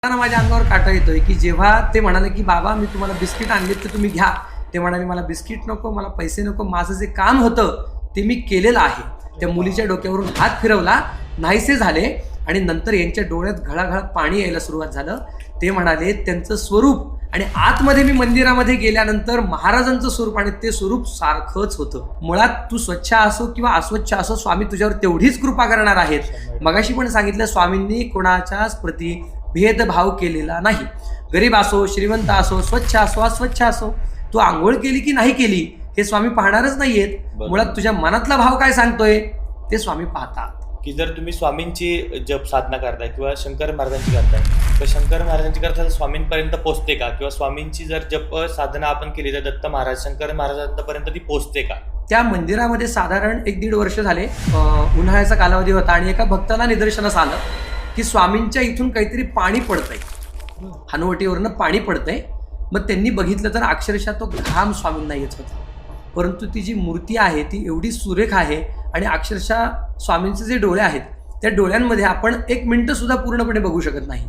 माझ्या अंगावर काटा येतोय की जेव्हा ते म्हणाले की बाबा मी तुम्हाला बिस्किट आणले तर तुम्ही घ्या, ते म्हणाले मला बिस्किट नको, मला पैसे नको, माझं जे काम होतं ते मी केलेलं आहे. त्या मुलीच्या डोक्यावरून हात फिरवला, नाहीसे झाले आणि नंतर यांच्या डोळ्यात घळाघळा पाणी यायला सुरुवात झालं. ते म्हणाले त्यांचं स्वरूप आणि आतमध्ये मी मंदिरामध्ये गेल्यानंतर महाराजांचं स्वरूप आणि ते स्वरूप सारखंच होतं. मुळात तू स्वच्छ असो किंवा अस्वच्छ असो, स्वामी तुझ्यावर तेवढीच कृपा करणार आहेत. मगाशी पण सांगितलं, स्वामींनी कोणाच्याच प्रती भेदभाव केलेला नाही. गरीब असो, श्रीमंत असो, स्वच्छ असो, अस्वच्छ असो, तू आंघोळ केली की नाही केली हे स्वामी पाहणारच नाहीयेत. मुळात तुझ्या मनातला भाव काय सांगतोय ते स्वामी पाहतात. की जर तुम्ही स्वामींची जप साधना करताय किंवा शंकर महाराजांची करताय तर शंकर महाराजांची करताय स्वामींपर्यंत पोहोचते का? किंवा स्वामींची जर जप साधना आपण केली तर दत्त महाराज शंकर महाराजांपर्यंत ती पोहोचते का? त्या मंदिरामध्ये साधारण 1-1.5 वर्ष झाले, उन्हाळ्याचा कालावधी होता आणि एका भक्ताला निदर्शनास आलं की स्वामींच्या इथून काहीतरी पाणी पडतंय, हनुवटीवरनं पाणी पडतंय. मग त्यांनी बघितलं तर अक्षरशः तो घाम स्वामींना येत होता. परंतु ती जी मूर्ती आहे ती एवढी सुरेख आहे आणि अक्षरशः स्वामींचे जे डोळे आहेत त्या डोळ्यांमध्ये आपण 1 मिनिट सुद्धा पूर्णपणे बघू शकत नाही.